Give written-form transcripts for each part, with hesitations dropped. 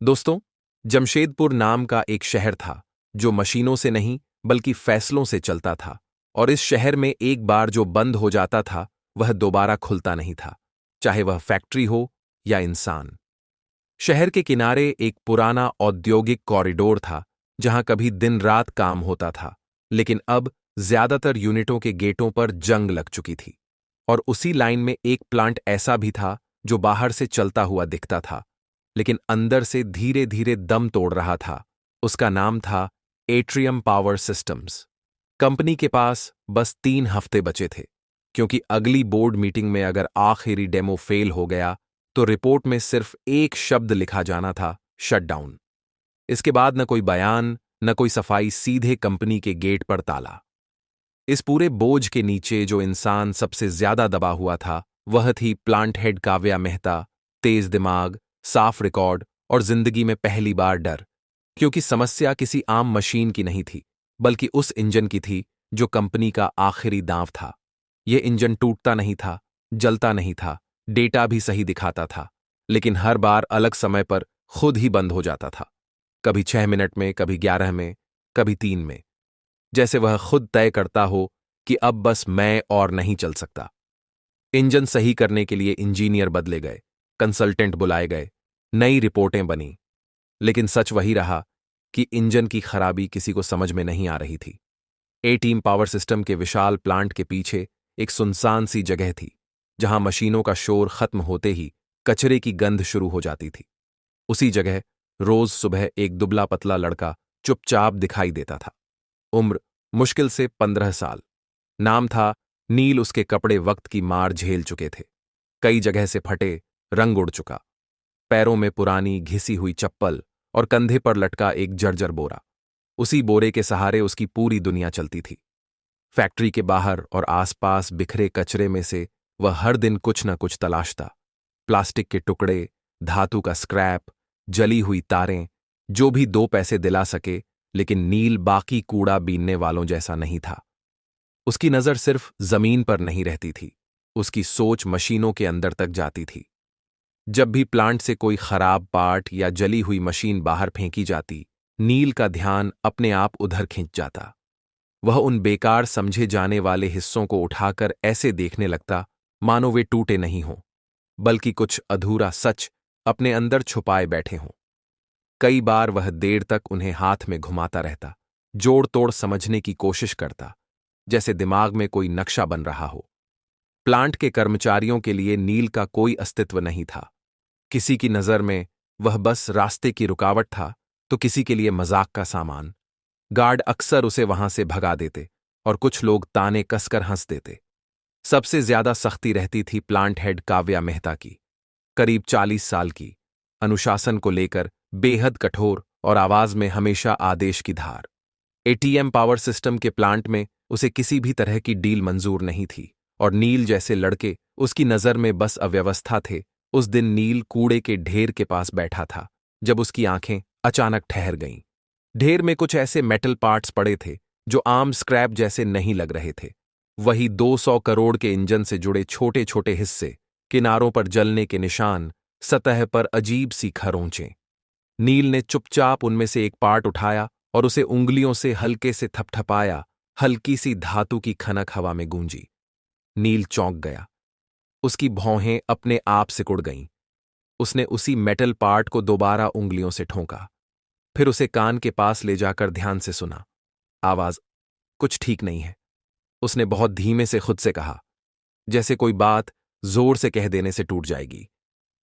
दोस्तों, जमशेदपुर नाम का एक शहर था जो मशीनों से नहीं बल्कि फैसलों से चलता था। और इस शहर में एक बार जो बंद हो जाता था वह दोबारा खुलता नहीं था, चाहे वह फैक्ट्री हो या इंसान। शहर के किनारे एक पुराना औद्योगिक कॉरिडोर था जहां कभी दिन रात काम होता था, लेकिन अब ज्यादातर यूनिटों के गेटों पर जंग लग चुकी थी। और उसी लाइन में एक प्लांट ऐसा भी था जो बाहर से चलता हुआ दिखता था, लेकिन अंदर से धीरे धीरे दम तोड़ रहा था। उसका नाम था एट्रियम पावर सिस्टम्स। कंपनी के पास बस 3 हफ्ते बचे थे, क्योंकि अगली बोर्ड मीटिंग में अगर आखिरी डेमो फेल हो गया तो रिपोर्ट में सिर्फ एक शब्द लिखा जाना था, शटडाउन। इसके बाद न कोई बयान, न कोई सफाई, सीधे कंपनी के गेट पर ताला। इस पूरे बोझ के नीचे जो इंसान सबसे ज्यादा दबा हुआ था वह थी प्लांट हेड काव्या मेहता। तेज दिमाग, साफ रिकॉर्ड और जिंदगी में पहली बार डर, क्योंकि समस्या किसी आम मशीन की नहीं थी, बल्कि उस इंजन की थी जो कंपनी का आखिरी दांव था। यह इंजन टूटता नहीं था, जलता नहीं था, डेटा भी सही दिखाता था, लेकिन हर बार अलग समय पर खुद ही बंद हो जाता था। कभी 6 मिनट में, कभी 11 में, कभी 3 में। जैसे वह खुद तय करता हो कि अब बस मैं और नहीं चल सकता। इंजन सही करने के लिए इंजीनियर बदले गए, कंसल्टेंट बुलाए गए, नई रिपोर्टें बनी, लेकिन सच वही रहा कि इंजन की खराबी किसी को समझ में नहीं आ रही थी। ए टीम पावर सिस्टम के विशाल प्लांट के पीछे एक सुनसान सी जगह थी, जहां मशीनों का शोर खत्म होते ही कचरे की गंध शुरू हो जाती थी। उसी जगह रोज सुबह एक दुबला पतला लड़का चुपचाप दिखाई देता था। उम्र मुश्किल से 15 साल। नाम था नील। उसके कपड़े वक्त की मार झेल चुके थे, कई जगह से फटे, रंग उड़ चुका। पैरों में पुरानी घिसी हुई चप्पल और कंधे पर लटका एक जर्जर बोरा। उसी बोरे के सहारे उसकी पूरी दुनिया चलती थी। फैक्ट्री के बाहर और आसपास बिखरे कचरे में से वह हर दिन कुछ न कुछ तलाशता। प्लास्टिक के टुकड़े, धातु का स्क्रैप, जली हुई तारें, जो भी 2 पैसे दिला सके। लेकिन नील बाकी कूड़ा बीनने वालों जैसा नहीं था। उसकी नजर सिर्फ जमीन पर नहीं रहती थी, उसकी सोच मशीनों के अंदर तक जाती थी। जब भी प्लांट से कोई खराब पार्ट या जली हुई मशीन बाहर फेंकी जाती, नील का ध्यान अपने आप उधर खिंच जाता। वह उन बेकार समझे जाने वाले हिस्सों को उठाकर ऐसे देखने लगता मानो वे टूटे नहीं हों, बल्कि कुछ अधूरा सच अपने अंदर छुपाए बैठे हों। कई बार वह देर तक उन्हें हाथ में घुमाता रहता, जोड़ तोड़ समझने की कोशिश करता, जैसे दिमाग में कोई नक्शा बन रहा हो। प्लांट के कर्मचारियों के लिए नील का कोई अस्तित्व नहीं था। किसी की नजर में वह बस रास्ते की रुकावट था, तो किसी के लिए मजाक का सामान। गार्ड अक्सर उसे वहां से भगा देते और कुछ लोग ताने कसकर हंस देते। सबसे ज्यादा सख्ती रहती थी प्लांट हेड काव्या मेहता की, करीब 40 साल की, अनुशासन को लेकर बेहद कठोर और आवाज में हमेशा आदेश की धार। एटीएम पावर सिस्टम के प्लांट में उसे किसी भी तरह की डील मंजूर नहीं थी, और नील जैसे लड़के उसकी नजर में बस अव्यवस्था थे। उस दिन नील कूड़े के ढेर के पास बैठा था जब उसकी आंखें अचानक ठहर गईं। ढेर में कुछ ऐसे मेटल पार्ट्स पड़े थे जो आम स्क्रैप जैसे नहीं लग रहे थे। वही 200 करोड़ के इंजन से जुड़े छोटे छोटे हिस्से, किनारों पर जलने के निशान, सतह पर अजीब सी खरोंचें। नील ने चुपचाप उनमें से एक पार्ट उठाया और उसे उंगलियों से हल्के से थपथपाया। हल्की सी धातु की खनक हवा में गूंजी। नील चौंक गया। उसकी भौहें अपने आप सिकुड़ गईं। उसने उसी मेटल पार्ट को दोबारा उंगलियों से ठोंका, फिर उसे कान के पास ले जाकर ध्यान से सुना। आवाज कुछ ठीक नहीं है, उसने बहुत धीमे से खुद से कहा, जैसे कोई बात जोर से कह देने से टूट जाएगी।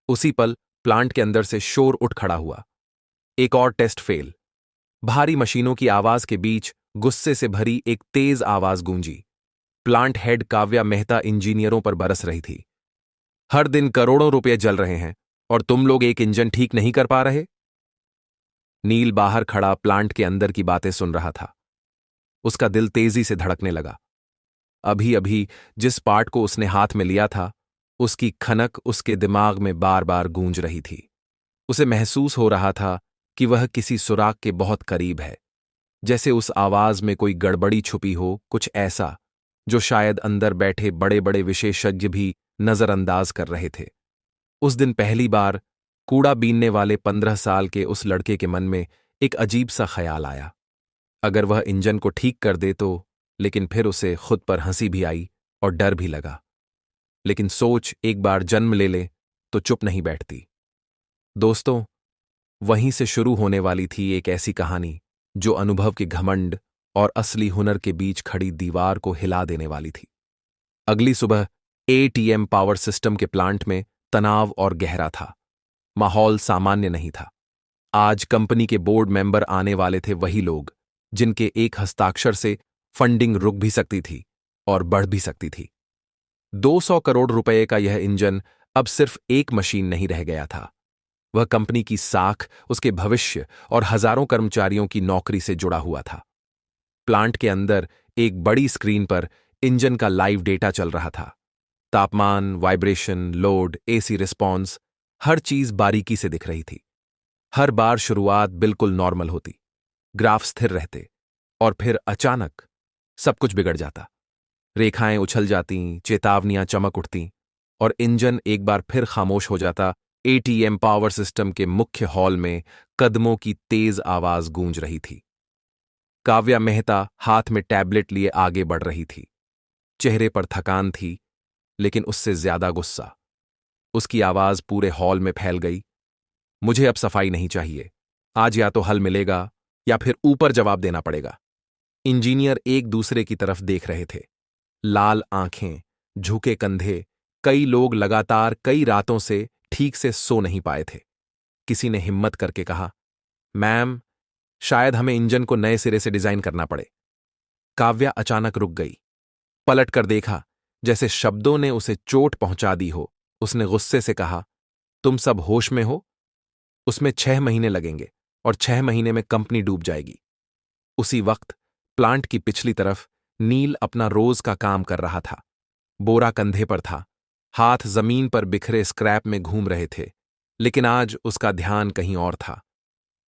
उसी पल प्लांट के अंदर से शोर उठ खड़ा हुआ। एक और टेस्ट फेल। भारी मशीनों की आवाज के बीच गुस्से से भरी एक तेज आवाज गूंजी। प्लांट हेड काव्या मेहता इंजीनियरों पर बरस रही थी। हर दिन करोड़ों रुपए जल रहे हैं और तुम लोग एक इंजन ठीक नहीं कर पा रहे। नील बाहर खड़ा प्लांट के अंदर की बातें सुन रहा था। उसका दिल तेजी से धड़कने लगा। अभी अभी जिस पार्ट को उसने हाथ में लिया था, उसकी खनक उसके दिमाग में बार बार गूंज रही थी। उसे महसूस हो रहा था कि वह किसी सुराग के बहुत करीब है, जैसे उस आवाज में कोई गड़बड़ी छुपी हो, कुछ ऐसा जो शायद अंदर बैठे बड़े बड़े विशेषज्ञ भी नजरअंदाज कर रहे थे। उस दिन पहली बार कूड़ा बीनने वाले 15 साल के उस लड़के के मन में एक अजीब सा ख्याल आया। अगर वह इंजन को ठीक कर दे तो, लेकिन फिर उसे खुद पर हंसी भी आई और डर भी लगा। लेकिन सोच एक बार जन्म ले ले तो चुप नहीं बैठती। दोस्तों, वहीं से शुरू होने वाली थी एक ऐसी कहानी जो अनुभव के घमंड और असली हुनर के बीच खड़ी दीवार को हिला देने वाली थी। अगली सुबह एटीएम पावर सिस्टम के प्लांट में तनाव और गहरा था। माहौल सामान्य नहीं था। आज कंपनी के बोर्ड मेंबर आने वाले थे, वही लोग जिनके एक हस्ताक्षर से फंडिंग रुक भी सकती थी और बढ़ भी सकती थी। 200 करोड़ रुपए का यह इंजन अब सिर्फ एक मशीन नहीं रह गया था। वह कंपनी की साख, उसके भविष्य और हजारों कर्मचारियों की नौकरी से जुड़ा हुआ था। प्लांट के अंदर एक बड़ी स्क्रीन पर इंजन का लाइव डेटा चल रहा था। तापमान, वाइब्रेशन, लोड, एसी रिस्पॉन्स, हर चीज बारीकी से दिख रही थी। हर बार शुरुआत बिल्कुल नॉर्मल होती, ग्राफ स्थिर रहते, और फिर अचानक सब कुछ बिगड़ जाता। रेखाएं उछल जातीं, चेतावनियां चमक उठतीं, और इंजन एक बार फिर खामोश हो जाता। एटीएम पावर सिस्टम के मुख्य हॉल में कदमों की तेज आवाज गूंज रही थी। काव्या मेहता हाथ में टैबलेट लिए आगे बढ़ रही थी। चेहरे पर थकान थी, लेकिन उससे ज्यादा गुस्सा। उसकी आवाज पूरे हॉल में फैल गई। मुझे अब सफाई नहीं चाहिए। आज या तो हल मिलेगा या फिर ऊपर जवाब देना पड़ेगा। इंजीनियर एक दूसरे की तरफ देख रहे थे। लाल आंखें, झुके कंधे। कई लोग लगातार कई रातों से ठीक से सो नहीं पाए थे। किसी ने हिम्मत करके कहा, मैम, शायद हमें इंजन को नए सिरे से डिजाइन करना पड़े। काव्या अचानक रुक गई। पलट कर देखा, जैसे शब्दों ने उसे चोट पहुंचा दी हो। उसने गुस्से से कहा, तुम सब होश में हो? उसमें 6 महीने लगेंगे और 6 महीने में कंपनी डूब जाएगी। उसी वक्त प्लांट की पिछली तरफ नील अपना रोज का काम कर रहा था। बोरा कंधे पर था, हाथ जमीन पर बिखरे स्क्रैप में घूम रहे थे, लेकिन आज उसका ध्यान कहीं और था।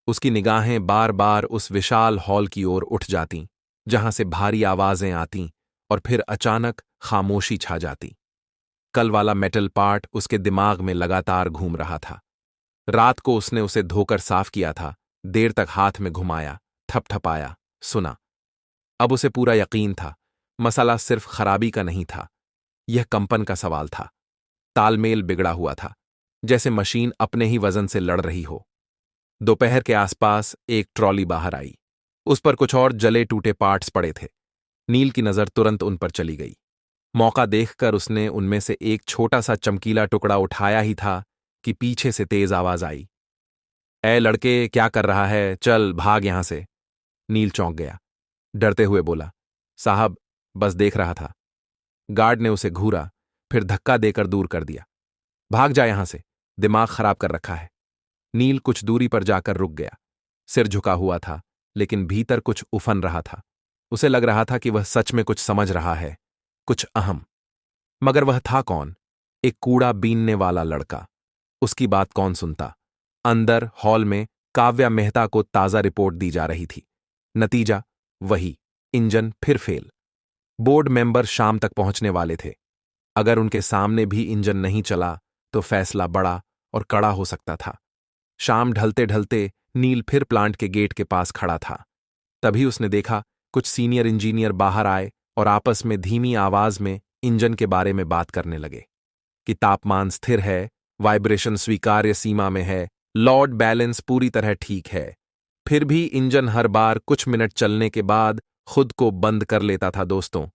उसकी निगाहें बार बार उस विशाल हॉल की ओर उठ जातीं, जहां से भारी आवाजें आतीं और फिर अचानक खामोशी छा जाती। कल वाला मेटल पार्ट उसके दिमाग में लगातार घूम रहा था। रात को उसने उसे धोकर साफ किया था, देर तक हाथ में घुमाया, थपथपाया, सुना। अब उसे पूरा यकीन था, मसला सिर्फ खराबी का नहीं था, यह कंपन का सवाल था। तालमेल बिगड़ा हुआ था, जैसे मशीन अपने ही वजन से लड़ रही हो। दोपहर के आसपास एक ट्रॉली बाहर आई। उस पर कुछ और जले टूटे पार्ट्स पड़े थे। नील की नजर तुरंत उन पर चली गई। मौका देखकर उसने उनमें से एक छोटा सा चमकीला टुकड़ा उठाया ही था कि पीछे से तेज आवाज आई, ए लड़के, क्या कर रहा है? चल भाग यहां से। नील चौंक गया, डरते हुए बोला, साहब, बस देख रहा था। गार्ड ने उसे घूरा, फिर धक्का देकर दूर कर दिया। भाग जा यहां से, दिमाग खराब कर रखा है। नील कुछ दूरी पर जाकर रुक गया। सिर झुका हुआ था, लेकिन भीतर कुछ उफन रहा था। उसे लग रहा था कि वह सच में कुछ समझ रहा है, कुछ अहम। मगर वह था कौन? एक कूड़ा बीनने वाला लड़का। उसकी बात कौन सुनता? अंदर हॉल में काव्या मेहता को ताजा रिपोर्ट दी जा रही थी। नतीजा वही, इंजन फिर फेल। बोर्ड मेंबर शाम तक पहुंचने वाले थे। अगर उनके सामने भी इंजन नहीं चला तो फैसला बड़ा और कड़ा हो सकता था। शाम ढलते ढलते नील फिर प्लांट के गेट के पास खड़ा था। तभी उसने देखा, कुछ सीनियर इंजीनियर बाहर आए और आपस में धीमी आवाज में इंजन के बारे में बात करने लगे कि तापमान स्थिर है, वाइब्रेशन स्वीकार्य सीमा में है, लोड बैलेंस पूरी तरह ठीक है। फिर भी इंजन हर बार कुछ मिनट चलने के बाद खुद को बंद कर लेता था। दोस्तों,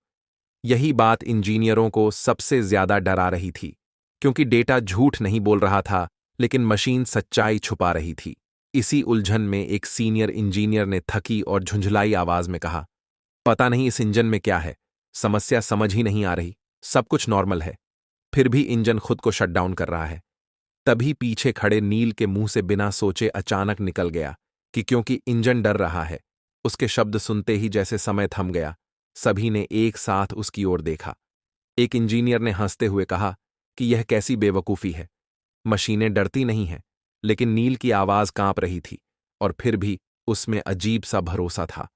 यही बात इंजीनियरों को सबसे ज्यादा डरा रही थी, क्योंकि डेटा झूठ नहीं बोल रहा था, लेकिन मशीन सच्चाई छुपा रही थी। इसी उलझन में एक सीनियर इंजीनियर ने थकी और झुंझलाई आवाज में कहा, पता नहीं इस इंजन में क्या है, समस्या समझ ही नहीं आ रही। सब कुछ नॉर्मल है, फिर भी इंजन खुद को शट डाउन कर रहा है। तभी पीछे खड़े नील के मुंह से बिना सोचे अचानक निकल गया कि क्योंकि इंजन डर रहा है। उसके शब्द सुनते ही जैसे समय थम गया। सभी ने एक साथ उसकी ओर देखा। एक इंजीनियर ने हंसते हुए कहा कि यह कैसी बेवकूफी है, मशीनें डरती नहीं हैं। लेकिन नील की आवाज कांप रही थी, और फिर भी उसमें अजीब सा भरोसा था।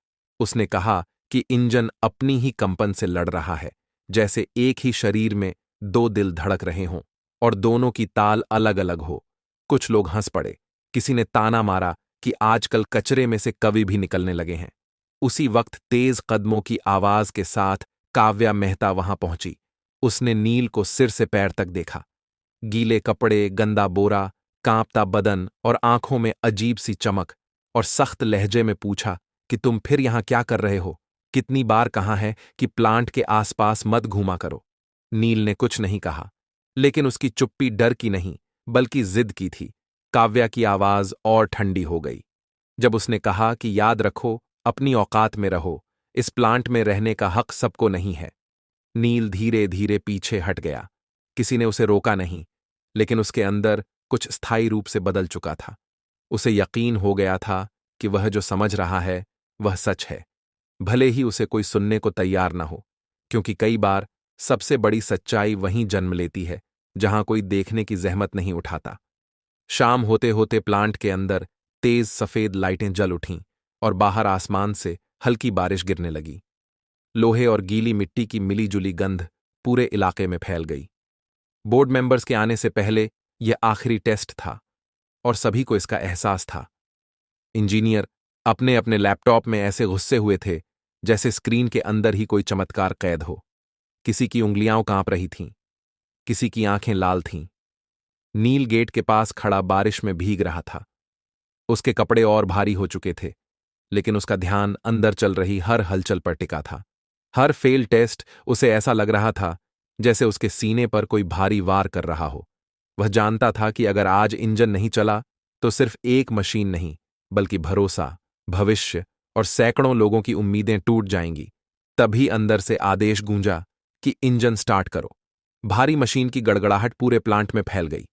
उसने कहा कि इंजन अपनी ही कंपन से लड़ रहा है, जैसे एक ही शरीर में 2 दिल धड़क रहे हों और दोनों की ताल अलग अलग हो। कुछ लोग हंस पड़े। किसी ने ताना मारा कि आजकल कचरे में से कवि भी निकलने लगे हैं। उसी वक्त तेज कदमों की आवाज के साथ काव्या मेहता वहां पहुंची। उसने नील को सिर से पैर तक देखा। गीले कपड़े, गंदा बोरा, कांपता बदन और आंखों में अजीब सी चमक, और सख्त लहजे में पूछा कि तुम फिर यहां क्या कर रहे हो? कितनी बार कहा है कि प्लांट के आसपास मत घूमा करो। नील ने कुछ नहीं कहा, लेकिन उसकी चुप्पी डर की नहीं बल्कि जिद की थी। काव्या की आवाज और ठंडी हो गई जब उसने कहा कि याद रखो, अपनी औकात में रहो, इस प्लांट में रहने का हक सबको नहीं है। नील धीरे धीरे पीछे हट गया। किसी ने उसे रोका नहीं, लेकिन उसके अंदर कुछ स्थायी रूप से बदल चुका था। उसे यकीन हो गया था कि वह जो समझ रहा है वह सच है, भले ही उसे कोई सुनने को तैयार न हो, क्योंकि कई बार सबसे बड़ी सच्चाई वहीं जन्म लेती है जहां कोई देखने की जहमत नहीं उठाता। शाम होते होते प्लांट के अंदर तेज सफेद लाइटें जल उठीं और बाहर आसमान से हल्की बारिश गिरने लगी। लोहे और गीली मिट्टी की मिलीजुली गंध पूरे इलाके में फैल गई। बोर्ड मेंबर्स के आने से पहले यह आखिरी टेस्ट था और सभी को इसका एहसास था। इंजीनियर अपने अपने लैपटॉप में ऐसे घुसे हुए थे जैसे स्क्रीन के अंदर ही कोई चमत्कार कैद हो। किसी की उंगलियां कांप रही थीं, किसी की आंखें लाल थीं। नील गेट के पास खड़ा बारिश में भीग रहा था। उसके कपड़े और भारी हो चुके थे, लेकिन उसका ध्यान अंदर चल रही हर हलचल पर टिका था। हर फेल टेस्ट उसे ऐसा लग रहा था जैसे उसके सीने पर कोई भारी वार कर रहा हो। वह जानता था कि अगर आज इंजन नहीं चला तो सिर्फ एक मशीन नहीं, बल्कि भरोसा, भविष्य और सैकड़ों लोगों की उम्मीदें टूट जाएंगी। तभी अंदर से आदेश गूंजा कि इंजन स्टार्ट करो। भारी मशीन की गड़गड़ाहट पूरे प्लांट में फैल गई।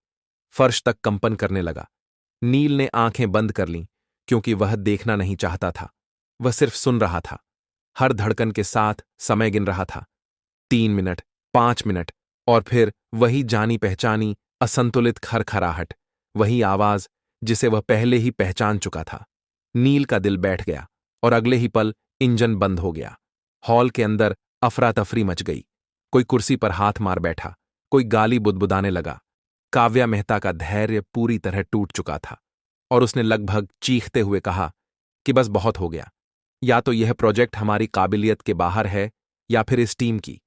फर्श तक कंपन करने लगा। नील ने आंखें बंद कर लीं, क्योंकि वह देखना नहीं चाहता था। वह सिर्फ सुन रहा था, हर धड़कन के साथ समय गिन रहा था। 3 मिनट, 5 मिनट, और फिर वही जानी पहचानी असंतुलित खरखराहट, वही आवाज जिसे वह पहले ही पहचान चुका था। नील का दिल बैठ गया और अगले ही पल इंजन बंद हो गया। हॉल के अंदर अफरा तफरी मच गई। कोई कुर्सी पर हाथ मार बैठा, कोई गाली बुदबुदाने लगा। काव्या मेहता का धैर्य पूरी तरह टूट चुका था और उसने लगभग चीखते हुए कहा कि बस बहुत हो गया। या तो यह प्रोजेक्ट हमारी काबिलियत के बाहर है या फिर इस टीम की।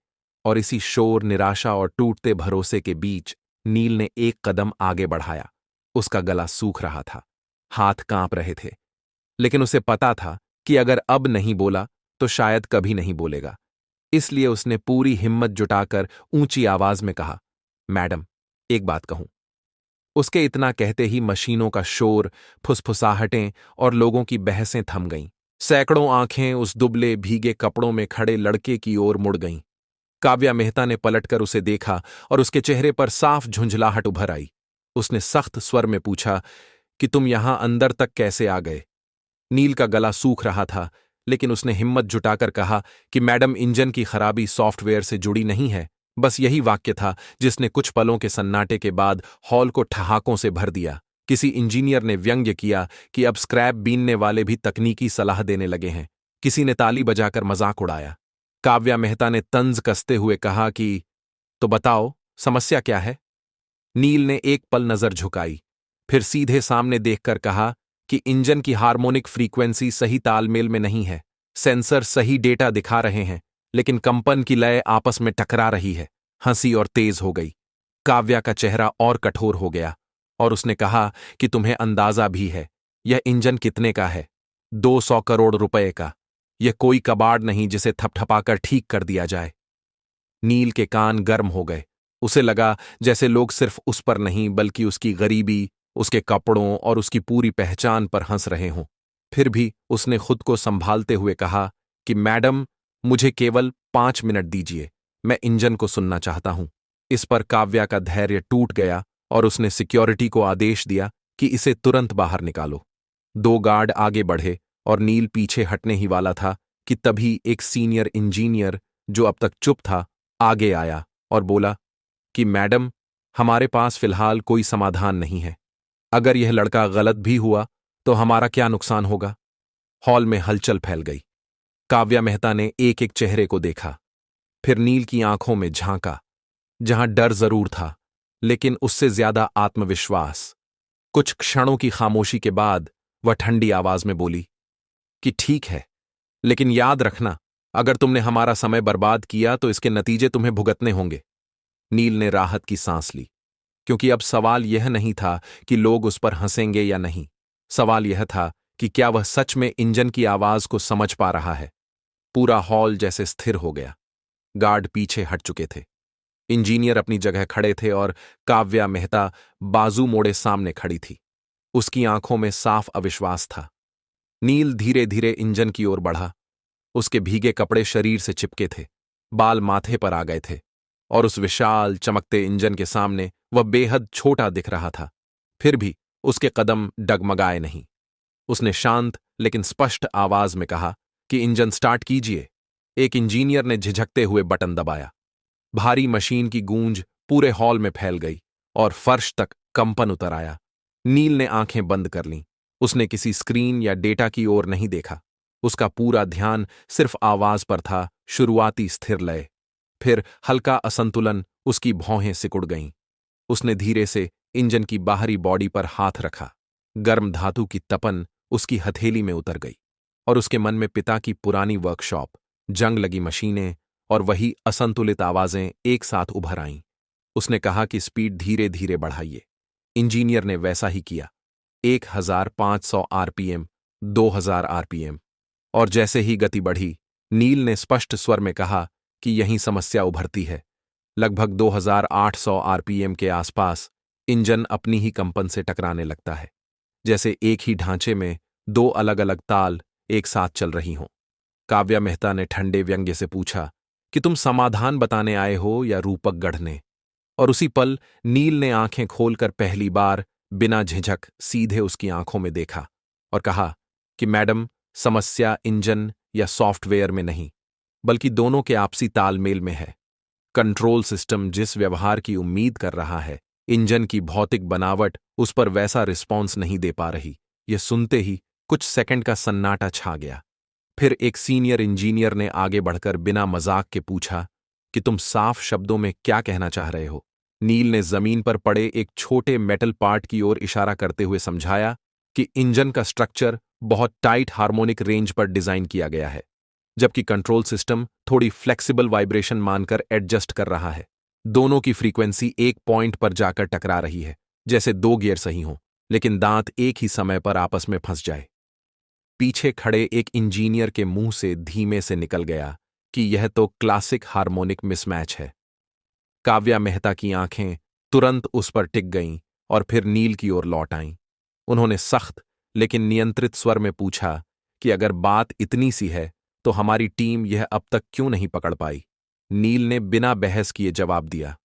और इसी शोर, निराशा और टूटते भरोसे के बीच नील ने एक कदम आगे बढ़ाया। उसका गला सूख रहा था, हाथ कांप रहे थे, लेकिन उसे पता था कि अगर अब नहीं बोला तो शायद कभी नहीं बोलेगा। इसलिए उसने पूरी हिम्मत जुटाकर ऊंची आवाज में कहा, मैडम, एक बात कहूं। उसके इतना कहते ही मशीनों का शोर, फुसफुसाहटें और लोगों की बहसें थम गईं। सैकड़ों आंखें उस दुबले भीगे कपड़ों में खड़े लड़के की ओर मुड़ गईं। काव्या मेहता ने पलटकर उसे देखा और उसके चेहरे पर साफ झुंझलाहट उभर आई। उसने सख्त स्वर में पूछा कि तुम यहां अंदर तक कैसे आ गए? नील का गला सूख रहा था, लेकिन उसने हिम्मत जुटाकर कहा कि मैडम, इंजन की खराबी सॉफ्टवेयर से जुड़ी नहीं है। बस यही वाक्य था जिसने कुछ पलों के सन्नाटे के बाद हॉल को ठहाकों से भर दिया। किसी इंजीनियर ने व्यंग्य किया कि अब स्क्रैप बीनने वाले भी तकनीकी सलाह देने लगे हैं। किसी ने ताली बजाकर मजाक उड़ाया। काव्या मेहता ने तंज कसते हुए कहा कि तो बताओ, समस्या क्या है? नील ने एक पल नजर झुकाई, फिर सीधे सामने देखकर कहा कि इंजन की हार्मोनिक फ्रीक्वेंसी सही तालमेल में नहीं है। सेंसर सही डेटा दिखा रहे हैं, लेकिन कंपन की लय आपस में टकरा रही है। हंसी और तेज हो गई। काव्या का चेहरा और कठोर हो गया और उसने कहा कि तुम्हें अंदाजा भी है यह इंजन कितने का है? 200 करोड़ रुपए का। यह कोई कबाड़ नहीं जिसे थपथपाकर ठीक कर दिया जाए। नील के कान गर्म हो गए। उसे लगा जैसे लोग सिर्फ उस पर नहीं बल्कि उसकी गरीबी, उसके कपड़ों और उसकी पूरी पहचान पर हंस रहे हों। फिर भी उसने खुद को संभालते हुए कहा कि मैडम, मुझे केवल 5 मिनट दीजिए, मैं इंजन को सुनना चाहता हूं। इस पर काव्या का धैर्य टूट गया और उसने सिक्योरिटी को आदेश दिया कि इसे तुरंत बाहर निकालो। 2 गार्ड आगे बढ़े और नील पीछे हटने ही वाला था कि तभी एक सीनियर इंजीनियर, जो अब तक चुप था, आगे आया और बोला कि मैडम, हमारे पास फिलहाल कोई समाधान नहीं है। अगर यह लड़का गलत भी हुआ तो हमारा क्या नुकसान होगा? हॉल में हलचल फैल गई। काव्या मेहता ने एक एक चेहरे को देखा, फिर नील की आंखों में झांका, जहां डर जरूर था, लेकिन उससे ज्यादा आत्मविश्वास। कुछ क्षणों की खामोशी के बाद वह ठंडी आवाज में बोली कि ठीक है, लेकिन याद रखना, अगर तुमने हमारा समय बर्बाद किया तो इसके नतीजे तुम्हें भुगतने होंगे। नील ने राहत की सांस ली, क्योंकि अब सवाल यह नहीं था कि लोग उस पर हंसेंगे या नहीं। सवाल यह था कि क्या वह सच में इंजन की आवाज को समझ पा रहा है। पूरा हॉल जैसे स्थिर हो गया। गार्ड पीछे हट चुके थे। इंजीनियर अपनी जगह खड़े थे और काव्या मेहता बाजू मोड़े सामने खड़ी थी। उसकी आंखों में साफ अविश्वास था। नील धीरे धीरे इंजन की ओर बढ़ा। उसके भीगे कपड़े शरीर से चिपके थे, बाल माथे पर आ गए थे, और उस विशाल चमकते इंजन के सामने वह बेहद छोटा दिख रहा था। फिर भी उसके कदम डगमगाए नहीं। उसने शांत लेकिन स्पष्ट आवाज में कहा कि इंजन स्टार्ट कीजिए। एक इंजीनियर ने झिझकते हुए बटन दबाया। भारी मशीन की गूंज पूरे हॉल में फैल गई और फर्श तक कंपन उतर आया। नील ने आंखें बंद कर लीं। उसने किसी स्क्रीन या डेटा की ओर नहीं देखा। उसका पूरा ध्यान सिर्फ आवाज पर था। शुरुआती स्थिर लय, फिर हल्का असंतुलन। उसकी भौहें सिकुड़ गईं। उसने धीरे से इंजन की बाहरी बॉडी पर हाथ रखा। गर्म धातु की तपन उसकी हथेली में उतर गई, और उसके मन में पिता की पुरानी वर्कशॉप, जंग लगी मशीनें और वही असंतुलित आवाजें एक साथ उभर आईं। उसने कहा कि स्पीड धीरे धीरे बढ़ाइए। इंजीनियर ने वैसा ही किया। 1500 आरपीएम, 2000 आरपीएम, और जैसे ही गति बढ़ी, नील ने स्पष्ट स्वर में कहा कि यही समस्या उभरती है। लगभग 2800 आरपीएम के आसपास इंजन अपनी ही कंपन से टकराने लगता है, जैसे एक ही ढांचे में दो अलग अलग ताल एक साथ चल रही हों। काव्या मेहता ने ठंडे व्यंग्य से पूछा कि तुम समाधान बताने आए हो या रूपक गढ़ने? और उसी पल नील ने आंखें खोलकर पहली बार बिना झिझक सीधे उसकी आंखों में देखा और कहा कि मैडम, समस्या इंजन या सॉफ्टवेयर में नहीं, बल्कि दोनों के आपसी तालमेल में है। कंट्रोल सिस्टम जिस व्यवहार की उम्मीद कर रहा है, इंजन की भौतिक बनावट उस पर वैसा रिस्पॉन्स नहीं दे पा रही। यह सुनते ही कुछ सेकंड का सन्नाटा छा गया। फिर एक सीनियर इंजीनियर ने आगे बढ़कर बिना मजाक के पूछा कि तुम साफ शब्दों में क्या कहना चाह रहे हो? नील ने जमीन पर पड़े एक छोटे मेटल पार्ट की ओर इशारा करते हुए समझाया कि इंजन का स्ट्रक्चर बहुत टाइट हार्मोनिक रेंज पर डिजाइन किया गया है, जबकि कंट्रोल सिस्टम थोड़ी फ्लेक्सिबल वाइब्रेशन मानकर एडजस्ट कर रहा है। दोनों की फ्रीक्वेंसी एक पॉइंट पर जाकर टकरा रही है, जैसे दो गियर सही हों, लेकिन दांत एक ही समय पर आपस में फंस जाए। पीछे खड़े एक इंजीनियर के मुंह से धीमे से निकल गया कि यह तो क्लासिक हार्मोनिक मिसमैच है। काव्या मेहता की आंखें तुरंत उस पर टिक गईं और फिर नील की ओर लौट आईं। उन्होंने सख्त लेकिन नियंत्रित स्वर में पूछा कि अगर बात इतनी सी है तो हमारी टीम यह अब तक क्यों नहीं पकड़ पाई? नील ने बिना बहस किए जवाब दिया,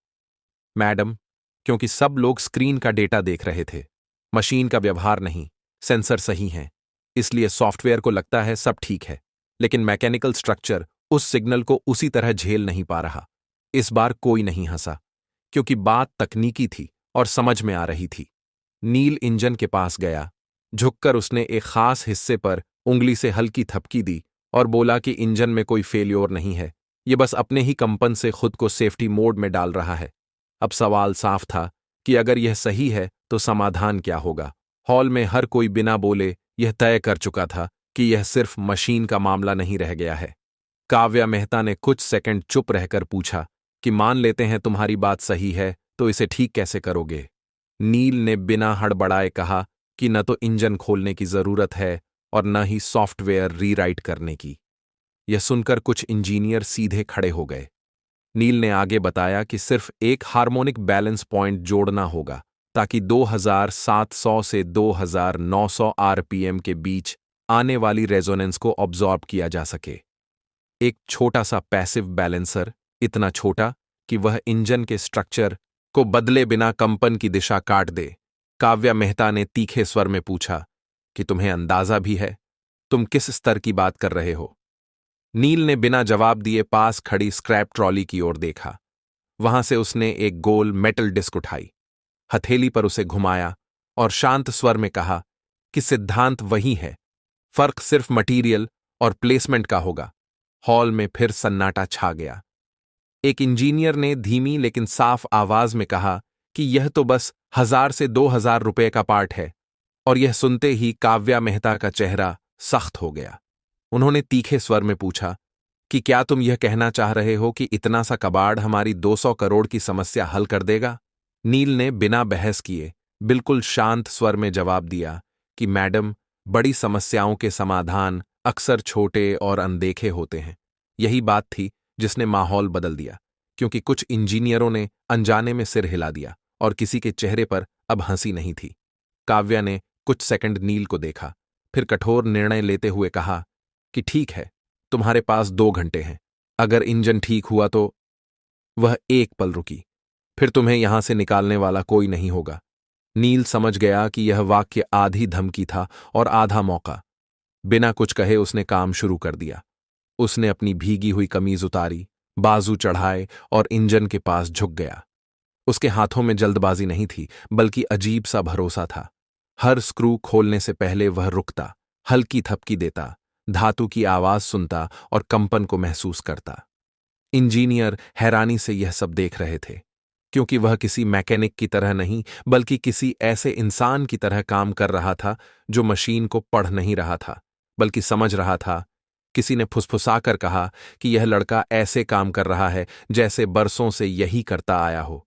मैडम, क्योंकि सब लोग स्क्रीन का डेटा देख रहे थे, मशीन का व्यवहार नहीं। सेंसर सही हैं, इसलिए सॉफ्टवेयर को लगता है सब ठीक है, लेकिन मैकेनिकल स्ट्रक्चर उस सिग्नल को उसी तरह झेल नहीं पा रहा। इस बार कोई नहीं हंसा, क्योंकि बात तकनीकी थी और समझ में आ रही थी। नील इंजन के पास गया। झुककर उसने एक खास हिस्से पर उंगली से हल्की थपकी दी और बोला कि इंजन में कोई फेल्योर नहीं है, ये बस अपने ही कंपन से खुद को सेफ्टी मोड में डाल रहा है। अब सवाल साफ था कि अगर यह सही है तो समाधान क्या होगा। हॉल में हर कोई बिना बोले यह तय कर चुका था कि यह सिर्फ मशीन का मामला नहीं रह गया है। काव्या मेहता ने कुछ सेकंड चुप रहकर पूछा कि मान लेते हैं तुम्हारी बात सही है, तो इसे ठीक कैसे करोगे? नील ने बिना हड़बड़ाए कहा कि न तो इंजन खोलने की जरूरत है और न ही सॉफ्टवेयर रीराइट करने की। यह सुनकर कुछ इंजीनियर सीधे खड़े हो गए। नील ने आगे बताया कि सिर्फ एक हार्मोनिक बैलेंस पॉइंट जोड़ना होगा ताकि 2700 से 2900 आरपीएम के बीच आने वाली रेजोनेंस को ऑब्जॉर्ब किया जा सके। एक छोटा सा पैसिव बैलेंसर, इतना छोटा कि वह इंजन के स्ट्रक्चर को बदले बिना कंपन की दिशा काट दे। काव्या मेहता ने तीखे स्वर में पूछा कि तुम्हें अंदाजा भी है तुम किस स्तर की बात कर रहे हो? नील ने बिना जवाब दिए पास खड़ी स्क्रैप ट्रॉली की ओर देखा। वहां से उसने एक गोल मेटल डिस्क उठाई, हथेली पर उसे घुमाया और शांत स्वर में कहा कि सिद्धांत वही है, फर्क सिर्फ मटीरियल और प्लेसमेंट का होगा। हॉल में फिर सन्नाटा छा गया। एक इंजीनियर ने धीमी लेकिन साफ आवाज में कहा कि यह तो बस 1000 से 2000 रुपए का पार्ट है। और यह सुनते ही काव्या मेहता का चेहरा सख्त हो गया। उन्होंने तीखे स्वर में पूछा कि क्या तुम यह कहना चाह रहे हो कि इतना सा कबाड़ हमारी 200 करोड़ की समस्या हल कर देगा? नील ने बिना बहस किए बिल्कुल शांत स्वर में जवाब दिया कि मैडम, बड़ी समस्याओं के समाधान अक्सर छोटे और अनदेखे होते हैं। यही बात थी जिसने माहौल बदल दिया, क्योंकि कुछ इंजीनियरों ने अनजाने में सिर हिला दिया और किसी के चेहरे पर अब हंसी नहीं थी। काव्या ने कुछ सेकंड नील को देखा, फिर कठोर निर्णय लेते हुए कहा कि ठीक है, तुम्हारे पास 2 घंटे हैं। अगर इंजन ठीक हुआ तो। वह एक पल रुकी, फिर तुम्हें यहां से निकालने वाला कोई नहीं होगा। नील समझ गया कि यह वाक्य आधी धमकी था और आधा मौका। बिना कुछ कहे उसने काम शुरू कर दिया। उसने अपनी भीगी हुई कमीज उतारी, बाजू चढ़ाए और इंजन के पास झुक गया। उसके हाथों में जल्दबाजी नहीं थी, बल्कि अजीब सा भरोसा था। हर स्क्रू खोलने से पहले वह रुकता, हल्की थपकी देता, धातु की आवाज सुनता और कंपन को महसूस करता। इंजीनियर हैरानी से यह सब देख रहे थे, क्योंकि वह किसी मैकेनिक की तरह नहीं, बल्कि किसी ऐसे इंसान की तरह काम कर रहा था जो मशीन को पढ़ नहीं रहा था, बल्कि समझ रहा था। किसी ने फुसफुसाकर कहा कि यह लड़का ऐसे काम कर रहा है जैसे बरसों से यही करता आया हो।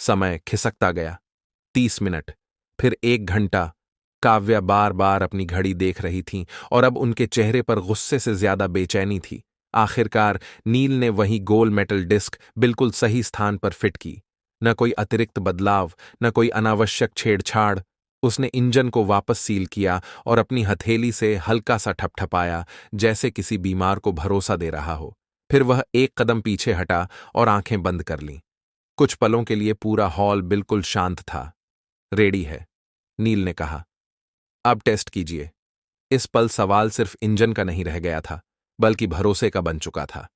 समय खिसकता गया। 30 मिनट, फिर 1 घंटा। काव्या बार बार अपनी घड़ी देख रही थीं और अब उनके चेहरे पर गुस्से से ज्यादा बेचैनी थी। आखिरकार नील ने वही गोल मेटल डिस्क बिल्कुल सही स्थान पर फिट की। न कोई अतिरिक्त बदलाव, न कोई अनावश्यक छेड़छाड़। उसने इंजन को वापस सील किया और अपनी हथेली से हल्का सा ठपठपाया, जैसे किसी बीमार को भरोसा दे रहा हो। फिर वह 1 कदम पीछे हटा और आंखें बंद कर लीं। कुछ पलों के लिए पूरा हॉल बिल्कुल शांत था। रेडी है, नील ने कहा। अब टेस्ट कीजिए। इस पल सवाल सिर्फ इंजन का नहीं रह गया था, बल्कि भरोसे का बन चुका था।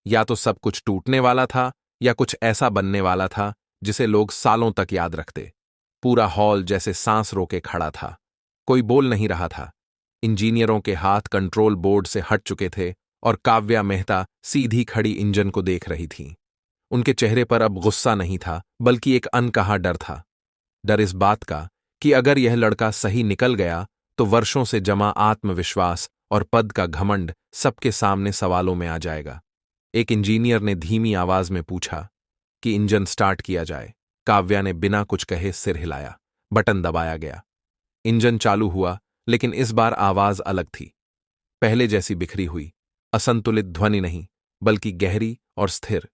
या तो सब कुछ टूटने वाला था, या कुछ ऐसा बनने वाला था जिसे लोग सालों तक याद रखते। पूरा हॉल जैसे सांस रोके खड़ा था। कोई बोल नहीं रहा था। इंजीनियरों के हाथ कंट्रोल बोर्ड से हट चुके थे और काव्या मेहता सीधी खड़ी इंजन को देख रही थी। उनके चेहरे पर अब गुस्सा नहीं था, बल्कि एक अनकहा डर था। डर इस बात का कि अगर यह लड़का सही निकल गया तो वर्षों से जमा आत्मविश्वास और पद का घमंड सबके सामने सवालों में आ जाएगा। एक इंजीनियर ने धीमी आवाज में पूछा कि इंजन स्टार्ट किया जाए। काव्या ने बिना कुछ कहे सिर हिलाया। बटन दबाया गया। इंजन चालू हुआ, लेकिन इस बार आवाज अलग थी। पहले जैसी बिखरी हुई, असंतुलित ध्वनि नहीं, बल्कि गहरी और स्थिर,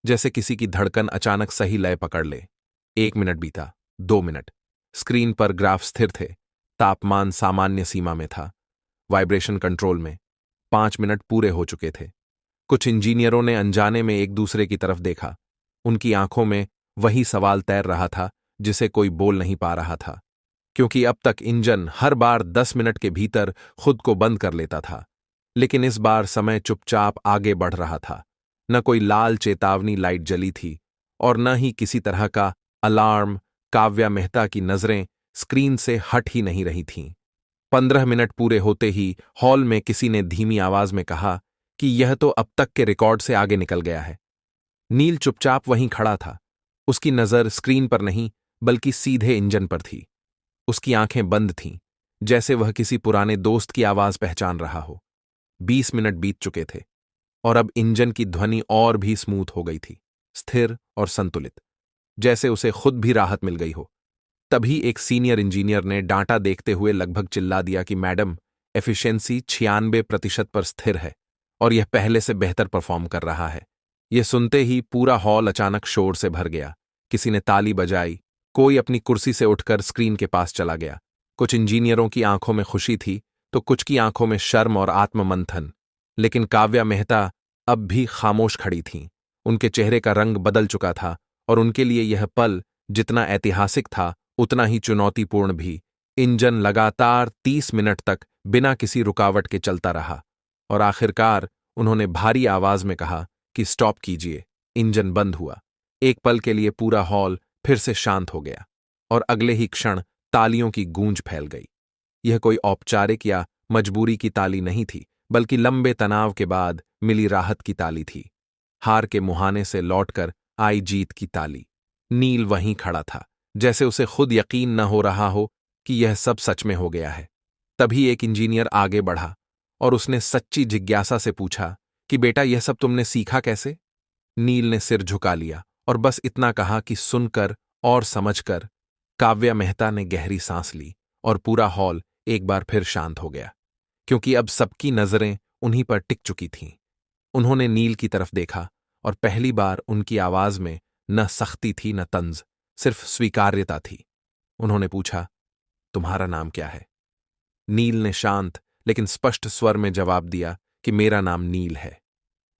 जैसे किसी की धड़कन अचानक सही लय पकड़ ले। 1 मिनट बीता, 2 मिनट। स्क्रीन पर ग्राफ स्थिर थे। तापमान सामान्य सीमा में था। वाइब्रेशन कंट्रोल में। 5 मिनट पूरे हो चुके थे। कुछ इंजीनियरों ने अनजाने में एक दूसरे की तरफ देखा। उनकी आंखों में वही सवाल तैर रहा था जिसे कोई बोल नहीं पा रहा था, क्योंकि अब तक इंजन हर बार 10 मिनट के भीतर खुद को बंद कर लेता था। लेकिन इस बार समय चुपचाप आगे बढ़ रहा था। न कोई लाल चेतावनी लाइट जली थी और न ही किसी तरह का अलार्म। काव्या मेहता की नजरें स्क्रीन से हट ही नहीं रही थीं। 15 मिनट पूरे होते ही हॉल में किसी ने धीमी आवाज में कहा कि यह तो अब तक के रिकॉर्ड से आगे निकल गया है। नील चुपचाप वहीं खड़ा था। उसकी नजर स्क्रीन पर नहीं, बल्कि सीधे इंजन पर थी। उसकी आंखें बंद थीं, जैसे वह किसी पुराने दोस्त की आवाज पहचान रहा हो। 20 मिनट बीत चुके थे और अब इंजन की ध्वनि और भी स्मूथ हो गई थी, स्थिर और संतुलित, जैसे उसे खुद भी राहत मिल गई हो। तभी एक सीनियर इंजीनियर ने डांटा देखते हुए लगभग चिल्ला दिया कि मैडम, एफिशिएंसी 96% पर स्थिर है और यह पहले से बेहतर परफॉर्म कर रहा है। यह सुनते ही पूरा हॉल अचानक शोर से भर गया। किसी ने ताली बजाई, कोई अपनी कुर्सी से उठकर स्क्रीन के पास चला गया। कुछ इंजीनियरों की आंखों में खुशी थी, तो कुछ की आंखों में शर्म और आत्ममंथन। लेकिन काव्या मेहता अब भी खामोश खड़ी थीं। उनके चेहरे का रंग बदल चुका था और उनके लिए यह पल जितना ऐतिहासिक था, उतना ही चुनौतीपूर्ण भी। इंजन लगातार 30 मिनट तक बिना किसी रुकावट के चलता रहा और आखिरकार उन्होंने भारी आवाज में कहा कि स्टॉप कीजिए। इंजन बंद हुआ। एक पल के लिए पूरा हॉल फिर से शांत हो गया और अगले ही क्षण तालियों की गूंज फैल गई। यह कोई औपचारिक या मजबूरी की ताली नहीं थी, बल्कि लंबे तनाव के बाद मिली राहत की ताली थी। हार के मुहाने से लौटकर आई जीत की ताली। नील वहीं खड़ा था, जैसे उसे खुद यकीन न हो रहा हो कि यह सब सच में हो गया है। तभी एक इंजीनियर आगे बढ़ा और उसने सच्ची जिज्ञासा से पूछा कि बेटा, यह सब तुमने सीखा कैसे? नील ने सिर झुका लिया और बस इतना कहा कि सुनकर और समझकर। काव्या मेहता ने गहरी सांस ली और पूरा हॉल एक बार फिर शांत हो गया, क्योंकि अब सबकी नजरें उन्हीं पर टिक चुकी थीं। उन्होंने नील की तरफ देखा और पहली बार उनकी आवाज में न सख्ती थी न तंज, सिर्फ स्वीकार्यता थी। उन्होंने पूछा, तुम्हारा नाम क्या है? नील ने शांत लेकिन स्पष्ट स्वर में जवाब दिया कि मेरा नाम नील है।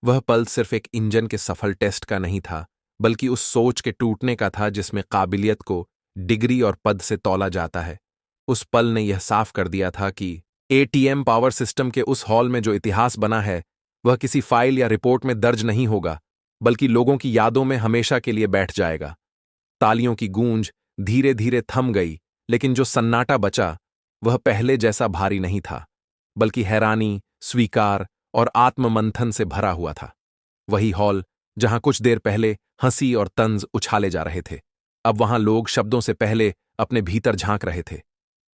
वह पल सिर्फ एक इंजन के सफल टेस्ट का नहीं था, बल्कि उस सोच के टूटने का था जिसमें काबिलियत को डिग्री और पद से तौला जाता है। उस पल ने यह साफ कर दिया था कि एटीएम पावर सिस्टम के उस हॉल में जो इतिहास बना है, वह किसी फाइल या रिपोर्ट में दर्ज नहीं होगा, बल्कि लोगों की यादों में हमेशा के लिए बैठ जाएगा। तालियों की गूंज धीरे धीरे थम गई, लेकिन जो सन्नाटा बचा वह पहले जैसा भारी नहीं था, बल्कि हैरानी, स्वीकार और आत्ममंथन से भरा हुआ था। वही हॉल जहां कुछ देर पहले हंसी और तंज उछाले जा रहे थे, अब वहां लोग शब्दों से पहले अपने भीतर झांक रहे थे।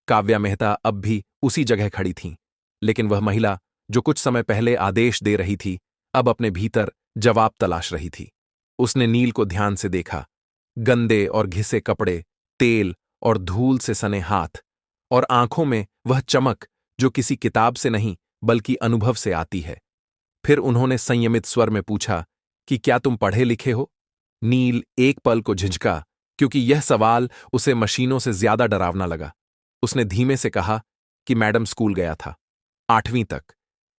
काव्या मेहता अब भी उसी जगह खड़ी थीं, लेकिन वह महिला जो कुछ समय पहले आदेश दे रही थी, अब अपने भीतर जवाब तलाश रही थी। उसने नील को ध्यान से देखा। गंदे और घिसे कपड़े, तेल और धूल से सने हाथ, और आंखों में वह चमक जो किसी किताब से नहीं बल्कि अनुभव से आती है। फिर उन्होंने संयमित स्वर में पूछा कि क्या तुम पढ़े लिखे हो? नील एक पल को झिझका, क्योंकि यह सवाल उसे मशीनों से ज्यादा डरावना लगा। उसने धीमे से कहा कि मैडम, स्कूल गया था, 8वीं तक।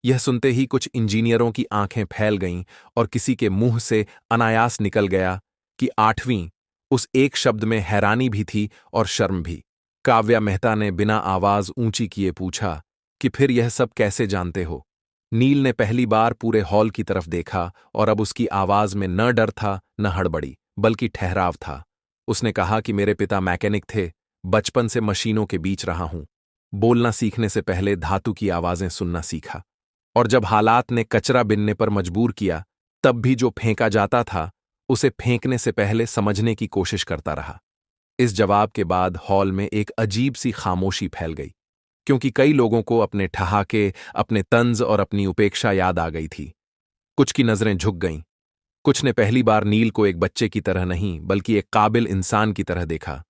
यह सुनते ही कुछ इंजीनियरों की आंखें फैल गईं और किसी के मुंह से अनायास निकल गया कि 8वीं। उस एक शब्द में हैरानी भी थी और शर्म भी। काव्या मेहता ने बिना आवाज ऊंची किए पूछा कि फिर यह सब कैसे जानते हो? नील ने पहली बार पूरे हॉल की तरफ देखा और अब उसकी आवाज में न डर था न हड़बड़ी, बल्कि ठहराव था। उसने कहा कि मेरे पिता मैकेनिक थे, बचपन से मशीनों के बीच रहा हूं। बोलना सीखने से पहले धातु की आवाजें सुनना सीखा, और जब हालात ने कचरा बिनने पर मजबूर किया, तब भी जो फेंका जाता था उसे फेंकने से पहले समझने की कोशिश करता रहा। इस जवाब के बाद हॉल में एक अजीब सी खामोशी फैल गई, क्योंकि कई लोगों को अपने ठहाके, अपने तंज और अपनी उपेक्षा याद आ गई थी। कुछ की नजरें झुक गईं। कुछ ने पहली बार नील को एक बच्चे की तरह नहीं बल्कि एक काबिल इंसान की तरह देखा।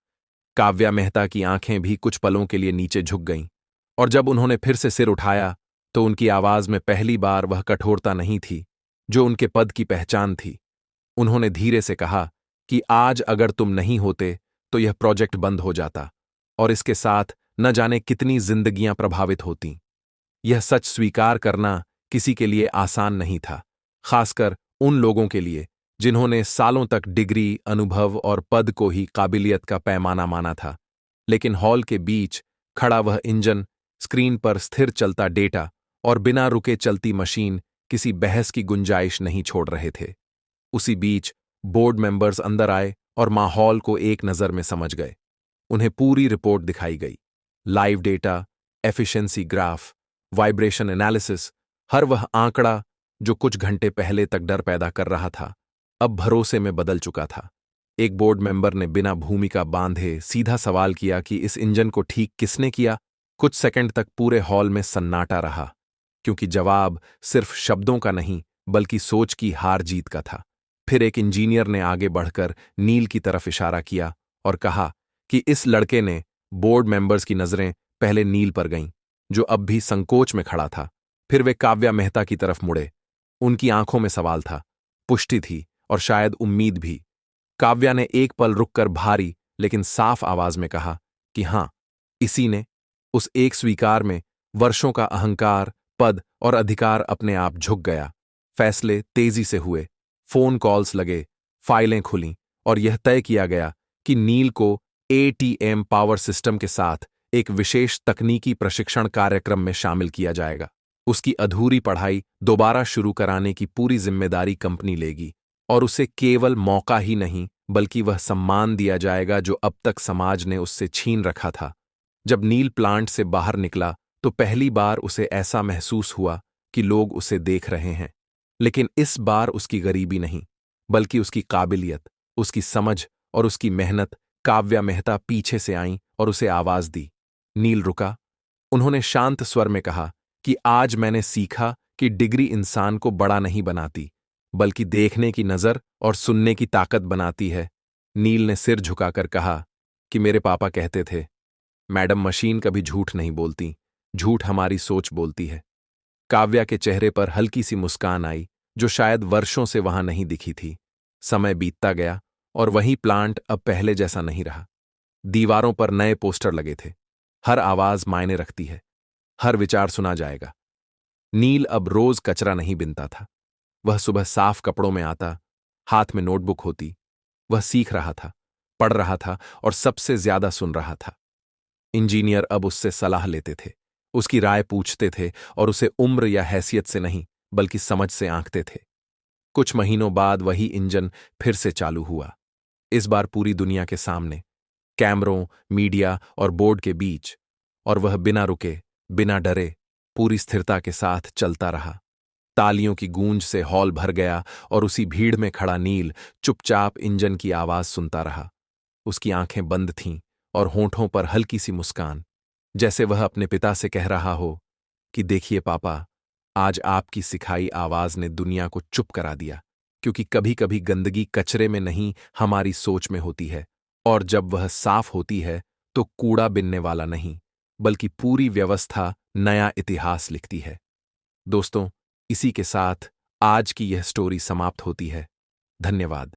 काव्या मेहता की आंखें भी कुछ पलों के लिए नीचे झुक गईं, और जब उन्होंने फिर से सिर उठाया तो उनकी आवाज में पहली बार वह कठोरता नहीं थी जो उनके पद की पहचान थी। उन्होंने धीरे से कहा कि आज अगर तुम नहीं होते तो यह प्रोजेक्ट बंद हो जाता, और इसके साथ न जाने कितनी जिंदगियां प्रभावित होतीं। यह सच स्वीकार करना किसी के लिए आसान नहीं था, खासकर उन लोगों के लिए जिन्होंने सालों तक डिग्री, अनुभव और पद को ही काबिलियत का पैमाना माना था। लेकिन हॉल के बीच खड़ा वह इंजन, स्क्रीन पर स्थिर चलता डेटा और बिना रुके चलती मशीन किसी बहस की गुंजाइश नहीं छोड़ रहे थे। उसी बीच बोर्ड मेंबर्स अंदर आए और माहौल को एक नज़र में समझ गए। उन्हें पूरी रिपोर्ट दिखाई गई, live data, efficiency graph, vibration analysis. हर वह आंकड़ा जो कुछ घंटे पहले तक डर पैदा कर रहा था, अब भरोसे में बदल चुका था। एक बोर्ड मेंबर ने बिना भूमिका बांधे सीधा सवाल किया कि इस इंजन को ठीक किसने किया? कुछ सेकंड तक पूरे हॉल में सन्नाटा रहा, क्योंकि जवाब सिर्फ शब्दों का नहीं बल्कि सोच की हार जीत का था। फिर एक इंजीनियर ने आगे बढ़कर नील की तरफ इशारा किया और कहा कि इस लड़के ने। बोर्ड मेंबर्स की नजरें पहले नील पर गईं, जो अब भी संकोच में खड़ा था। फिर वे काव्या मेहता की तरफ मुड़े। उनकी आंखों में सवाल था, पुष्टि थी और शायद उम्मीद भी। काव्या ने एक पल रुककर भारी लेकिन साफ आवाज में कहा कि हां, इसी ने। उस एक स्वीकार में वर्षों का अहंकार, पद और अधिकार अपने आप झुक गया। फैसले तेजी से हुए, फोन कॉल्स लगे, फाइलें खुलीं, और यह तय किया गया कि नील को एटीएम पावर सिस्टम के साथ एक विशेष तकनीकी प्रशिक्षण कार्यक्रम में शामिल किया जाएगा। उसकी अधूरी पढ़ाई दोबारा शुरू कराने की पूरी जिम्मेदारी कंपनी लेगी, और उसे केवल मौका ही नहीं बल्कि वह सम्मान दिया जाएगा जो अब तक समाज ने उससे छीन रखा था। जब नील प्लांट से बाहर निकला तो पहली बार उसे ऐसा महसूस हुआ कि लोग उसे देख रहे हैं, लेकिन इस बार उसकी गरीबी नहीं बल्कि उसकी काबिलियत, उसकी समझ और उसकी मेहनत काव्या मेहता पीछे से आईं और उसे आवाज दी। नील रुका। उन्होंने शांत स्वर में कहा कि आज मैंने सीखा कि डिग्री इंसान को बड़ा नहीं बनाती, बल्कि देखने की नजर और सुनने की ताकत बनाती है। नील ने सिर झुकाकर कहा कि मेरे पापा कहते थे, मैडम मशीन कभी झूठ नहीं बोलती, झूठ हमारी सोच बोलती है। काव्या के चेहरे पर हल्की सी मुस्कान आई, जो शायद वर्षों से वहां नहीं दिखी थी। समय बीतता गया और वही प्लांट अब पहले जैसा नहीं रहा। दीवारों पर नए पोस्टर लगे थे। हर आवाज मायने रखती है, हर विचार सुना जाएगा। नील अब रोज कचरा नहीं बिनता था। वह सुबह साफ कपड़ों में आता, हाथ में नोटबुक होती। वह सीख रहा था, पढ़ रहा था और सबसे ज्यादा सुन रहा था। इंजीनियर अब उससे सलाह लेते थे, उसकी राय पूछते थे और उसे उम्र या हैसियत से नहीं, बल्कि समझ से आंकते थे। कुछ महीनों बाद वही इंजन फिर से चालू हुआ। इस बार पूरी दुनिया के सामने, कैमरों, मीडिया और बोर्ड के बीच, और वह बिना रुके, बिना डरे, पूरी स्थिरता के साथ चलता रहा। तालियों की गूंज से हॉल भर गया और उसी भीड़ में खड़ा नील चुपचाप इंजन की आवाज सुनता रहा। उसकी आंखें बंद थीं और होंठों पर हल्की सी मुस्कान, जैसे वह अपने पिता से कह रहा हो कि देखिए पापा, आज आपकी सिखाई आवाज ने दुनिया को चुप करा दिया। क्योंकि कभी कभी गंदगी कचरे में नहीं, हमारी सोच में होती है, और जब वह साफ होती है तो कूड़ा बिनने वाला नहीं, बल्कि पूरी व्यवस्था नया इतिहास लिखती है। दोस्तों, इसी के साथ आज की यह स्टोरी समाप्त होती है। धन्यवाद।